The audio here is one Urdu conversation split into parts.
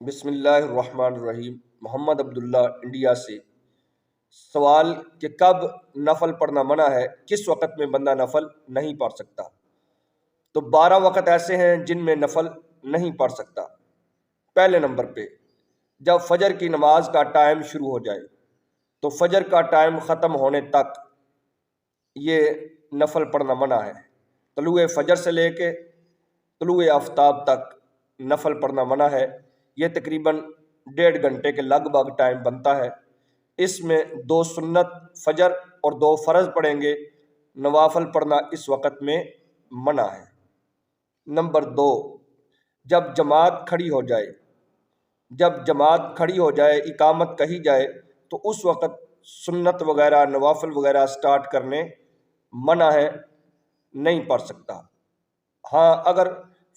بسم اللہ الرحمن الرحیم۔ محمد عبداللہ، انڈیا سے۔ سوال کہ کب نفل پڑھنا منع ہے، کس وقت میں بندہ نفل نہیں پڑھ سکتا؟ تو 12 وقت ایسے ہیں جن میں نفل نہیں پڑھ سکتا۔ پہلے نمبر پہ جب فجر کی نماز کا ٹائم شروع ہو جائے تو فجر کا ٹائم ختم ہونے تک یہ نفل پڑھنا منع ہے۔ طلوع فجر سے لے کے طلوع آفتاب تک نفل پڑھنا منع ہے۔ یہ تقریباً 1.5 گھنٹے کے لگ بھگ ٹائم بنتا ہے۔ اس میں 2 سنت فجر اور 2 فرض پڑھیں گے۔ نوافل پڑھنا اس وقت میں منع ہے۔ نمبر 2، جب جماعت کھڑی ہو جائے اقامت کہی جائے تو اس وقت سنت وغیرہ نوافل وغیرہ سٹارٹ کرنے منع ہے، نہیں پڑھ سکتا۔ ہاں، اگر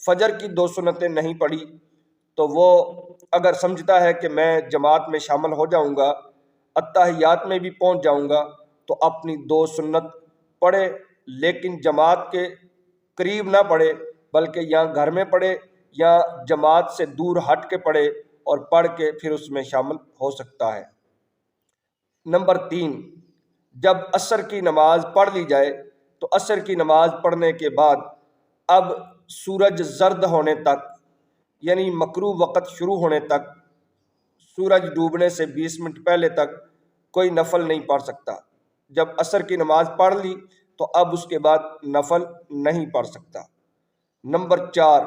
فجر کی 2 سنتیں نہیں پڑھی تو وہ اگر سمجھتا ہے کہ میں جماعت میں شامل ہو جاؤں گا، اتحیات میں بھی پہنچ جاؤں گا، تو اپنی 2 سنت پڑھے، لیکن جماعت کے قریب نہ پڑھے بلکہ یا گھر میں پڑھے یا جماعت سے دور ہٹ کے پڑھے اور پڑھ کے پھر اس میں شامل ہو سکتا ہے۔ نمبر 3، جب عصر کی نماز پڑھ لی جائے تو عصر کی نماز پڑھنے کے بعد اب سورج زرد ہونے تک، یعنی مکروہ وقت شروع ہونے تک، سورج ڈوبنے سے 20 منٹ پہلے تک کوئی نفل نہیں پڑھ سکتا۔ جب عصر کی نماز پڑھ لی تو اب اس کے بعد نفل نہیں پڑھ سکتا۔ نمبر 4،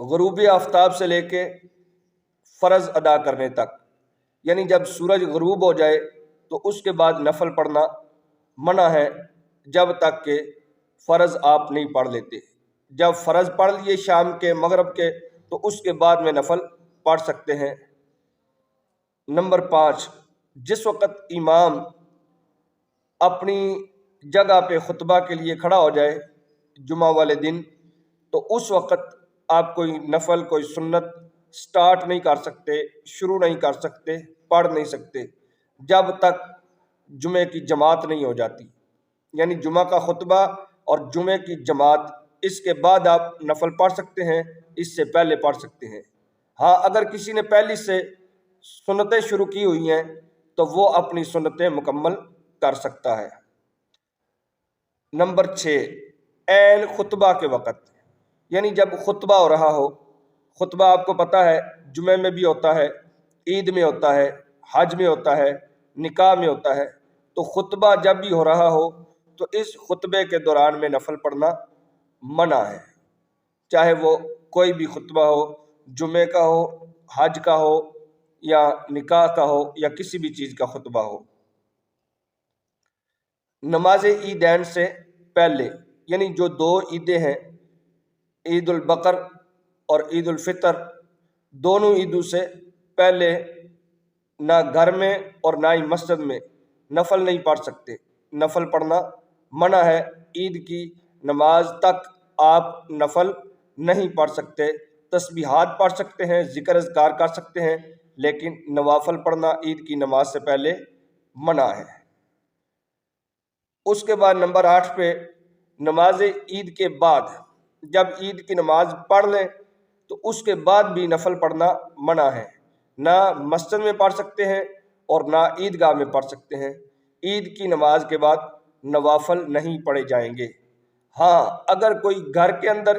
غروب آفتاب سے لے کے فرض ادا کرنے تک، یعنی جب سورج غروب ہو جائے تو اس کے بعد نفل پڑھنا منع ہے جب تک کہ فرض آپ نہیں پڑھ لیتے۔ جب فرض پڑھ لیے شام کے مغرب کے تو اس کے بعد میں نفل پڑھ سکتے ہیں۔ نمبر 5، جس وقت امام اپنی جگہ پہ خطبہ کے لیے کھڑا ہو جائے جمعہ والے دن، تو اس وقت آپ کوئی نفل کوئی سنت سٹارٹ نہیں کر سکتے، شروع نہیں کر سکتے، پڑھ نہیں سکتے جب تک جمعے کی جماعت نہیں ہو جاتی۔ یعنی جمعہ کا خطبہ اور جمعے کی جماعت، اس کے بعد آپ نفل پڑھ سکتے ہیں، اس سے پہلے پڑھ سکتے ہیں۔ ہاں، اگر کسی نے پہلی سے سنتیں شروع کی ہوئی ہیں تو وہ اپنی سنتیں مکمل کر سکتا ہے۔ نمبر 6، عین خطبہ کے وقت، یعنی جب خطبہ ہو رہا ہو۔ خطبہ آپ کو پتہ ہے جمعے میں بھی ہوتا ہے، عید میں ہوتا ہے، حج میں ہوتا ہے، نکاح میں ہوتا ہے۔ تو خطبہ جب بھی ہو رہا ہو تو اس خطبے کے دوران میں نفل پڑھنا منع ہے، چاہے وہ کوئی بھی خطبہ ہو، جمعے کا ہو، حج کا ہو یا نکاح کا ہو یا کسی بھی چیز کا خطبہ ہو۔ نماز عیدین سے پہلے، یعنی جو 2 عیدیں ہیں، عید البقر اور عید الفطر، دونوں عیدوں سے پہلے نہ گھر میں اور نہ ہی مسجد میں نفل نہیں پڑھ سکتے۔ نفل پڑھنا منع ہے۔ عید کی نماز تک آپ نفل نہیں پڑھ سکتے۔ تسبیحات پڑھ سکتے ہیں، ذکر اذکار کر سکتے ہیں، لیکن نوافل پڑھنا عید کی نماز سے پہلے منع ہے۔ اس کے بعد نمبر 8 پہ نماز عید کے بعد، جب عید کی نماز پڑھ لیں تو اس کے بعد بھی نفل پڑھنا منع ہے۔ نہ مسجد میں پڑھ سکتے ہیں اور نہ عیدگاہ میں پڑھ سکتے ہیں۔ عید کی نماز کے بعد نوافل نہیں پڑھے جائیں گے۔ ہاں، اگر کوئی گھر کے اندر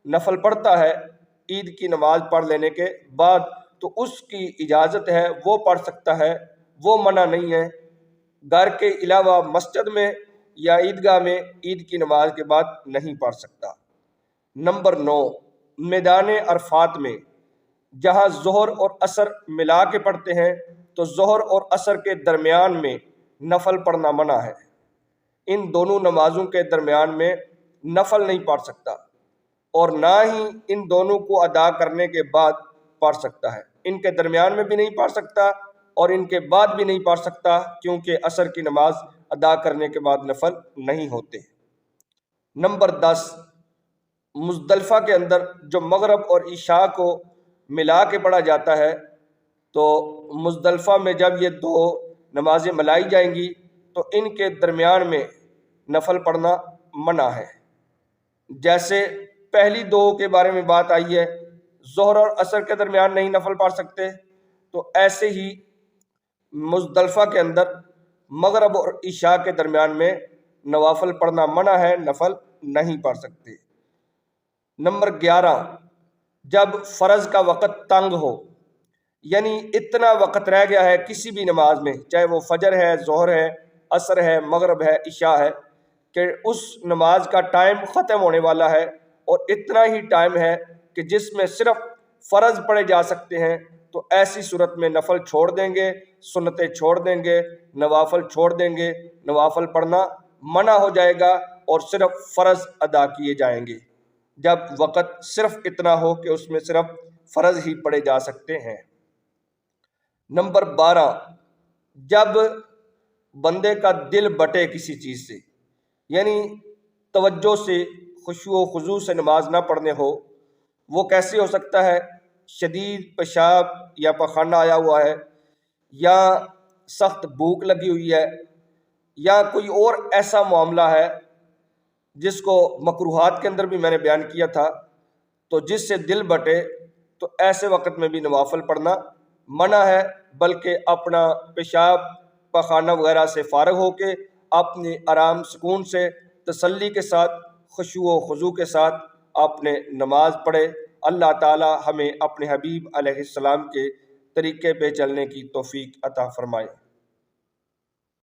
نفل پڑھتا ہے عید کی نماز پڑھ لینے کے بعد تو اس کی اجازت ہے، وہ پڑھ سکتا ہے، وہ منع نہیں ہے۔ گھر کے علاوہ مسجد میں یا عیدگاہ میں عید کی نماز کے بعد نہیں پڑھ سکتا۔ نمبر 9، میدان عرفات میں، جہاں ظہر اور عصر ملا کے پڑھتے ہیں تو ظہر اور عصر کے درمیان میں نفل پڑھنا منع ہے۔ ان دونوں نمازوں کے درمیان میں نفل نہیں پڑھ سکتا اور نہ ہی ان دونوں کو ادا کرنے کے بعد پڑھ سکتا ہے۔ ان کے درمیان میں بھی نہیں پڑھ سکتا اور ان کے بعد بھی نہیں پڑھ سکتا، کیونکہ عصر کی نماز ادا کرنے کے بعد نفل نہیں ہوتے۔ نمبر 10، مزدلفہ کے اندر جو مغرب اور عشاء کو ملا کے پڑھا جاتا ہے، تو مزدلفہ میں جب یہ 2 نمازیں ملائی جائیں گی تو ان کے درمیان میں نفل پڑھنا منع ہے۔ جیسے پہلی 2 کے بارے میں بات آئی ہے، ظہر اور عصر کے درمیان نہیں نفل پڑھ سکتے، تو ایسے ہی مزدلفہ کے اندر مغرب اور عشاء کے درمیان میں نوافل پڑھنا منع ہے، نفل نہیں پڑھ سکتے۔ نمبر 11، جب فرض کا وقت تنگ ہو، یعنی اتنا وقت رہ گیا ہے کسی بھی نماز میں، چاہے وہ فجر ہے، ظہر ہے، عصر ہے، مغرب ہے، عشاء ہے، کہ اس نماز کا ٹائم ختم ہونے والا ہے اور اتنا ہی ٹائم ہے کہ جس میں صرف فرض پڑھے جا سکتے ہیں، تو ایسی صورت میں نفل چھوڑ دیں گے، سنتیں چھوڑ دیں گے، نوافل چھوڑ دیں گے، نوافل پڑھنا منع ہو جائے گا اور صرف فرض ادا کیے جائیں گے، جب وقت صرف اتنا ہو کہ اس میں صرف فرض ہی پڑھے جا سکتے ہیں۔ نمبر 12، جب بندے کا دل بٹے کسی چیز سے، یعنی توجہ سے، خشوع و خضوع سے نماز نہ پڑھنے ہو، وہ کیسے ہو سکتا ہے؟ شدید پیشاب یا پخانہ آیا ہوا ہے، یا سخت بھوک لگی ہوئی ہے، یا کوئی اور ایسا معاملہ ہے جس کو مکروہات کے اندر بھی میں نے بیان کیا تھا، تو جس سے دل بٹے، تو ایسے وقت میں بھی نوافل پڑھنا منع ہے، بلکہ اپنا پیشاب پخانہ وغیرہ سے فارغ ہو کے اپنے آرام سکون سے، تسلی کے ساتھ، خشوع و خضوع کے ساتھ آپ نے نماز پڑھے۔ اللہ تعالی ہمیں اپنے حبیب علیہ السلام کے طریقے پہ چلنے کی توفیق عطا فرمائے۔